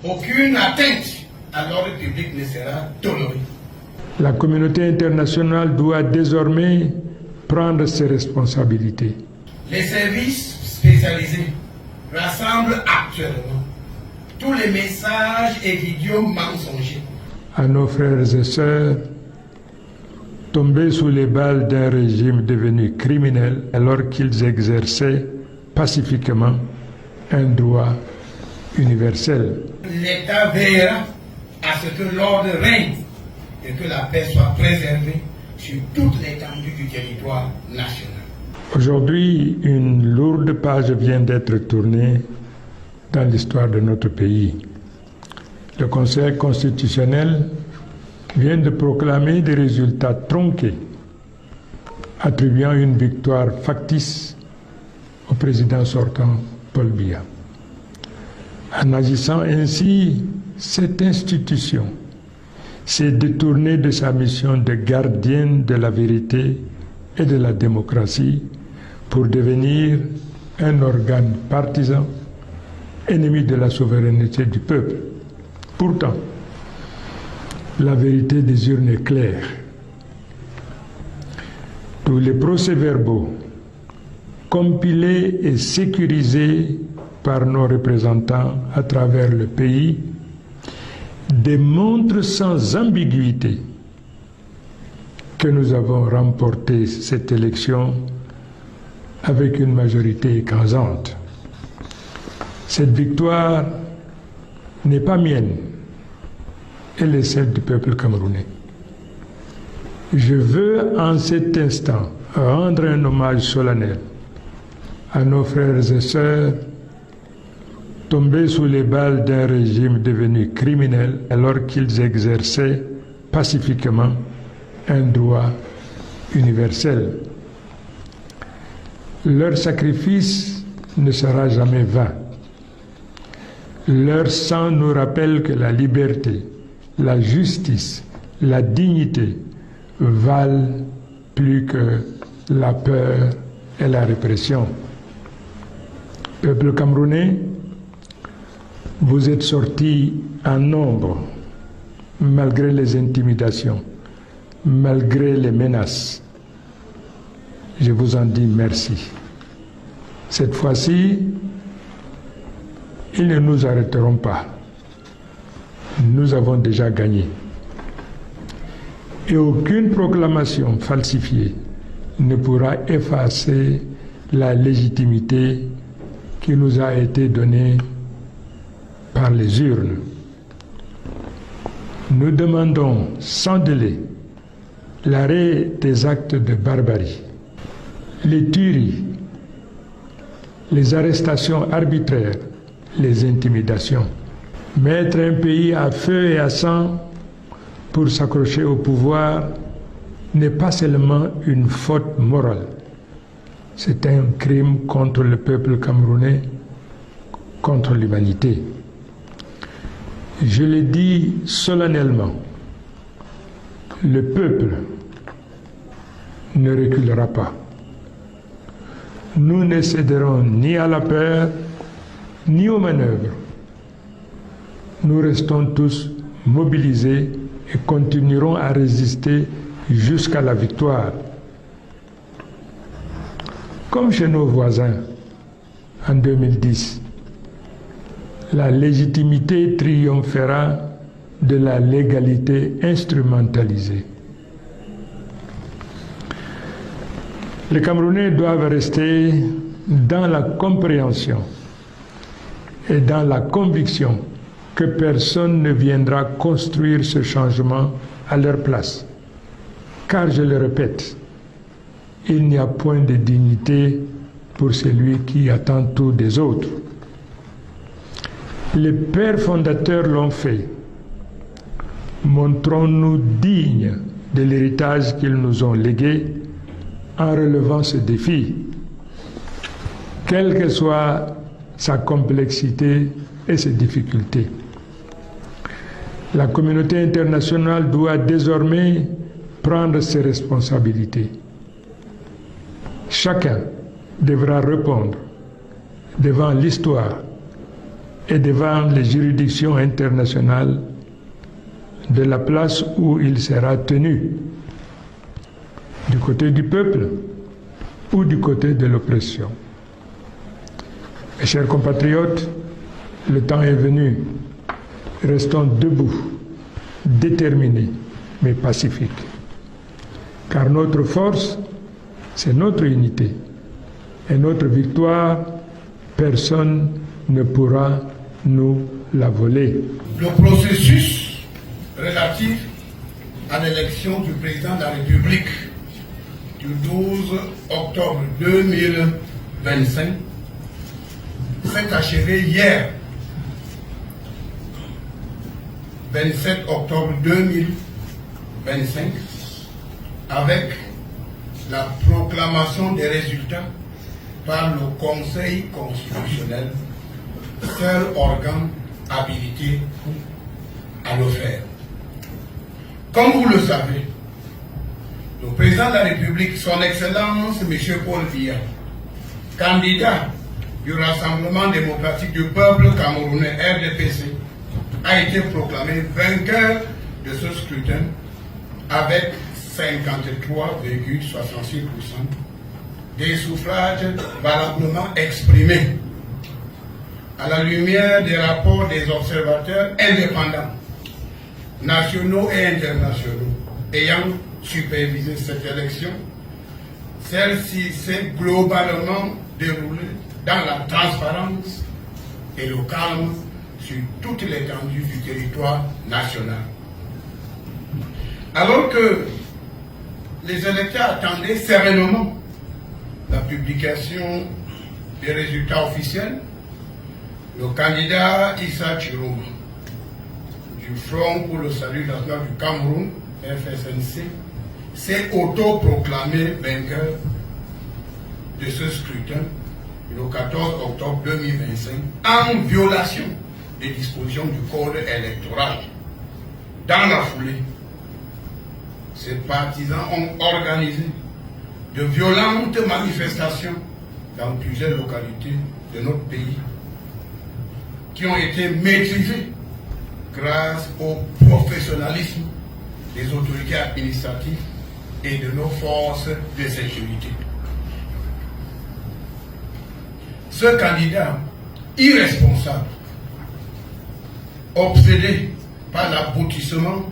Aucune atteinte à l'ordre public ne sera tolérée. La communauté internationale doit désormais prendre ses responsabilités. Les services spécialisés rassemblent actuellement tous les messages et vidéos mensongers. À nos frères et sœurs, tombés sous les balles d'un régime devenu criminel alors qu'ils exerçaient pacifiquement un droit universel. L'État veillera à ce que l'ordre règne et que la paix soit préservée sur toute l'étendue du territoire national. Aujourd'hui, une lourde page vient d'être tournée dans l'histoire de notre pays. Le Conseil constitutionnel vient de proclamer des résultats tronqués, attribuant une victoire factice au président sortant Paul Biya. En agissant ainsi, cette institution s'est détournée de sa mission de gardienne de la vérité et de la démocratie pour devenir un organe partisan, ennemi de la souveraineté du peuple. Pourtant, la vérité des urnes est claire. Tous les procès-verbaux compilés et sécurisés par nos représentants à travers le pays démontrent sans ambiguïté que nous avons remporté cette élection avec une majorité écrasante. Cette victoire n'est pas mienne, elle est celle du peuple camerounais. Je veux en cet instant rendre un hommage solennel à nos frères et sœurs tombés sous les balles d'un régime devenu criminel alors qu'ils exerçaient pacifiquement un droit universel. Leur sacrifice ne sera jamais vain. Leur sang nous rappelle que la liberté, la justice, la dignité valent plus que la peur et la répression. Peuple camerounais, vous êtes sortis en nombre, malgré les intimidations, malgré les menaces. Je vous en dis merci. Cette fois-ci, ils ne nous arrêteront pas. Nous avons déjà gagné. Et aucune proclamation falsifiée ne pourra effacer la légitimité qui nous a été donnée par les urnes. Nous demandons sans délai l'arrêt des actes de barbarie, les tueries, les arrestations arbitraires, les intimidations. Mettre un pays à feu et à sang pour s'accrocher au pouvoir n'est pas seulement une faute morale, c'est un crime contre le peuple camerounais, contre l'humanité. Je le dis solennellement, le peuple ne reculera pas. Nous ne céderons ni à la peur, ni aux manœuvres. Nous restons tous mobilisés et continuerons à résister jusqu'à la victoire. Comme chez nos voisins en 2010, la légitimité triomphera de la légalité instrumentalisée. Les Camerounais doivent rester dans la compréhension et dans la conviction que personne ne viendra construire ce changement à leur place. Car, je le répète, il n'y a point de dignité pour celui qui attend tout des autres. Les pères fondateurs l'ont fait. Montrons-nous dignes de l'héritage qu'ils nous ont légué en relevant ce défi, quelle que soit sa complexité et ses difficultés. La communauté internationale doit désormais prendre ses responsabilités. Chacun devra répondre devant l'histoire et devant les juridictions internationales de la place où il sera tenu, du côté du peuple ou du côté de l'oppression. Mes chers compatriotes, le temps est venu. Restons debout, déterminés, mais pacifiques. Car notre force, c'est notre unité. Et notre victoire, personne ne pourra nous la voler. Le processus relatif à l'élection du président de la République du 12 octobre 2025 s'est achevé hier, 27 octobre 2025, avec la proclamation des résultats par le Conseil constitutionnel, seul organe habilité à le faire. Comme vous le savez, le président de la République, son Excellence M. Paul Biya, candidat du Rassemblement démocratique du peuple camerounais RDPC, a été proclamé vainqueur de ce scrutin avec 53,66% des suffrages valablement exprimés, à la lumière des rapports des observateurs indépendants, nationaux et internationaux, ayant supervisé cette élection. Celle-ci s'est globalement déroulée dans la transparence et le calme sur toute l'étendue du territoire national. Alors que les électeurs attendaient sereinement la publication des résultats officiels, le candidat Issa Chiroma du Front pour le Salut national du Cameroun, FSNC, s'est autoproclamé vainqueur de ce scrutin le 14 octobre 2025 en violation des dispositions du Code électoral. Dans la foulée, ces partisans ont organisé de violentes manifestations dans plusieurs localités de notre pays qui ont été maîtrisées grâce au professionnalisme des autorités administratives et de nos forces de sécurité. Ce candidat irresponsable, obsédé par l'aboutissement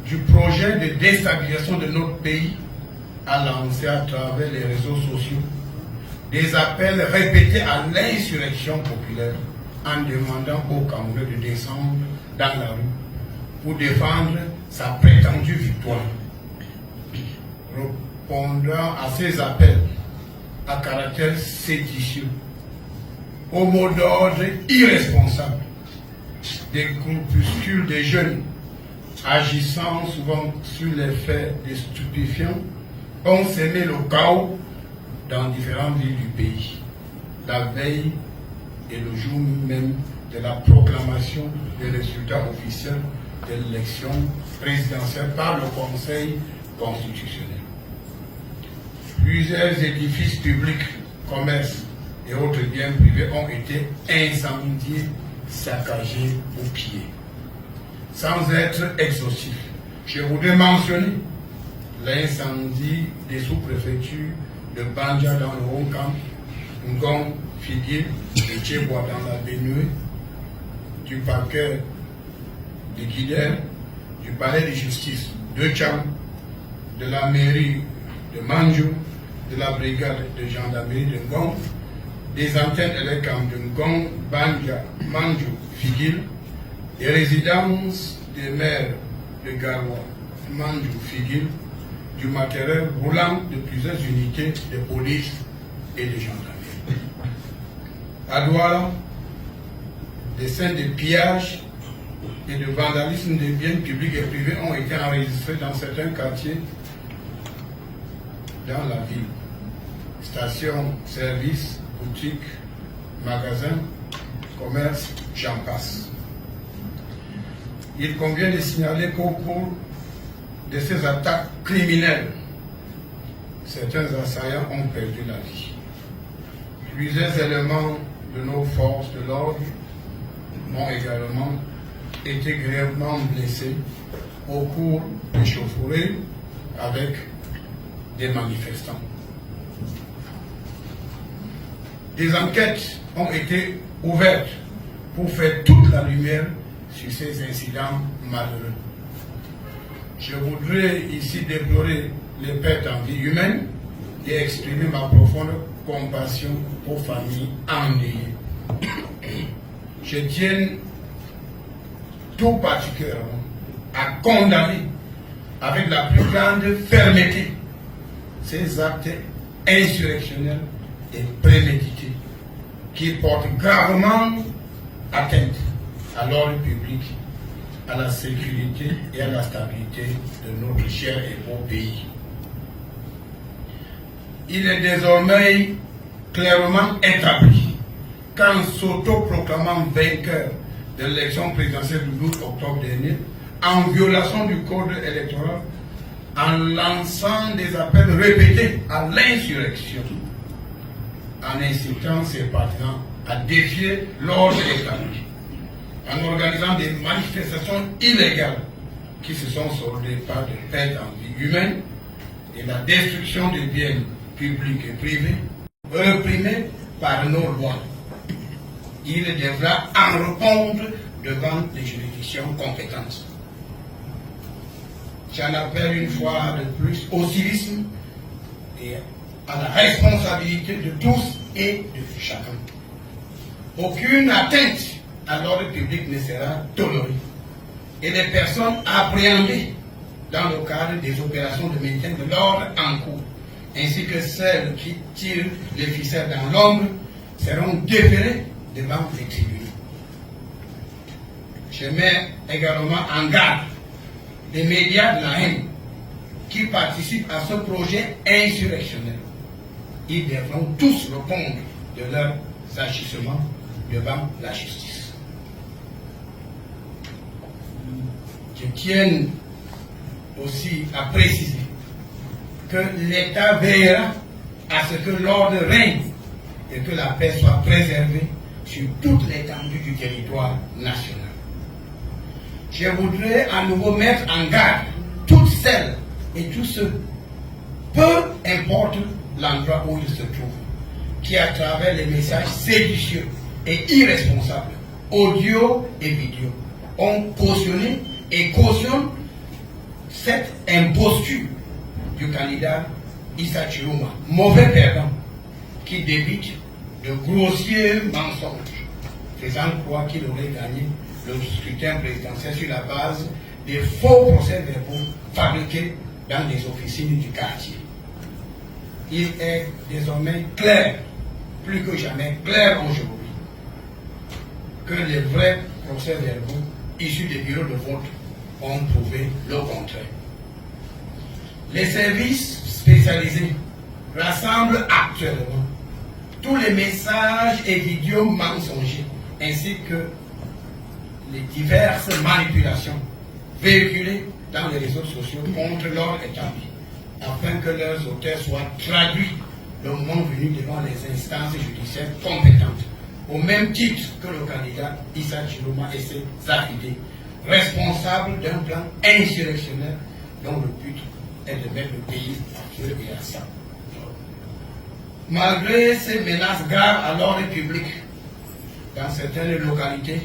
du projet de déstabilisation de notre pays, a lancé à travers les réseaux sociaux des appels répétés à l'insurrection populaire en demandant aux Camerounais de descendre dans la rue pour défendre sa prétendue victoire. Répondant à ces appels à caractère séditieux, au mot d'ordre irresponsable, des groupuscules de jeunes agissant souvent sur les faits des stupéfiants ont semé le chaos dans différentes villes du pays, la veille et le jour même de la proclamation des résultats officiels de l'élection présidentielle par le Conseil constitutionnel. Plusieurs édifices publics, commerces et autres biens privés ont été incendiés, saccagés ou pillés. Sans être exhaustif, je voudrais mentionner l'incendie des sous-préfectures de Banja dans le Haut-Camp, Ngong, Figuil et Tchebois dans la Benue, du parquet de Guidère, du palais de justice de Tcham, de la mairie de Manjou, de la brigade de gendarmerie de Ngong, des antennes électriques de Ngong, Banja, Manjou, Figuil, des résidences des maires de Garoua, Manjou, Figuil, du matériel roulant de plusieurs unités de police et de gendarmerie. À Douala, des scènes de pillage et de vandalisme des biens publics et privés ont été enregistrés dans certains quartiers dans la ville. Stations, services, boutiques, magasins, commerces, j'en passe. Il convient de signaler qu'au cours de ces attaques criminelles, certains assaillants ont perdu la vie. Plusieurs éléments de nos forces de l'ordre ont également été grièvement blessés au cours de chauffourées avec des manifestants. Des enquêtes ont été ouvertes pour faire toute la lumière sur ces incidents malheureux. Je voudrais ici déplorer les pertes en vie humaine et exprimer ma profonde compassion aux familles endeuillées. Je tiens tout particulièrement à condamner avec la plus grande fermeté ces actes insurrectionnels et prémédités qui portent gravement atteinte à l'ordre public, à la sécurité et à la stabilité de notre cher et beau pays. Il est désormais clairement établi qu'en s'autoproclamant vainqueur de l'élection présidentielle du 12 octobre dernier, en violation du code électoral, en lançant des appels répétés à l'insurrection, en incitant ses partisans à défier l'ordre établi, en organisant des manifestations illégales qui se sont soldées par des pertes en vie humaine et la destruction des biens publics et privés, réprimés par nos lois. Il devra en répondre devant les juridictions compétentes. J'en appelle une fois de plus au civisme et à la responsabilité de tous et de chacun. Aucune atteinte à l'ordre public ne sera tolérée et les personnes appréhendées dans le cadre des opérations de maintien de l'ordre en cours, ainsi que celles qui tirent les ficelles dans l'ombre, seront déférées devant les tribunaux. Je mets également en garde les médias de la haine qui participent à ce projet insurrectionnel. Ils devront tous répondre de leurs agissements devant la justice. Je tiens aussi à préciser que l'État veillera à ce que l'ordre règne et que la paix soit préservée sur toute l'étendue du territoire national. Je voudrais à nouveau mettre en garde toutes celles et tous ceux, peu importe l'endroit où ils se trouvent, qui à travers les messages séditieux et irresponsables, audio et vidéo, ont cautionné et cautionnent cette imposture du candidat Issa Chilombo, mauvais perdant, qui débite de grossiers mensonges, faisant croire qu'il aurait gagné le scrutin présidentiel sur la base des faux procès-verbaux fabriqués dans les officines du quartier. Il est désormais clair, plus que jamais clair aujourd'hui, que les vrais procès-verbaux issus des bureaux de vote ont prouvé le contraire. Les services spécialisés rassemblent actuellement tous les messages et vidéos mensongers ainsi que les diverses manipulations véhiculées dans les réseaux sociaux contre l'ordre établi, afin que leurs auteurs soient traduits le moment venu devant les instances judiciaires compétentes, au même titre que le candidat Issa Chilombo et ses affidés, responsables d'un plan insurrectionnel dont le but est de mettre le pays à feu et à sang. Malgré ces menaces graves à l'ordre public, dans certaines localités,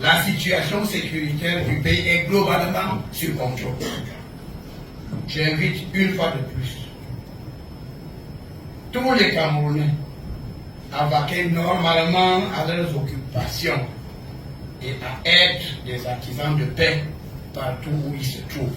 la situation sécuritaire du pays est globalement sur contrôle. J'invite une fois de plus tous les Camerounais à vaquer normalement à leurs occupations et à être des artisans de paix partout où ils se trouvent.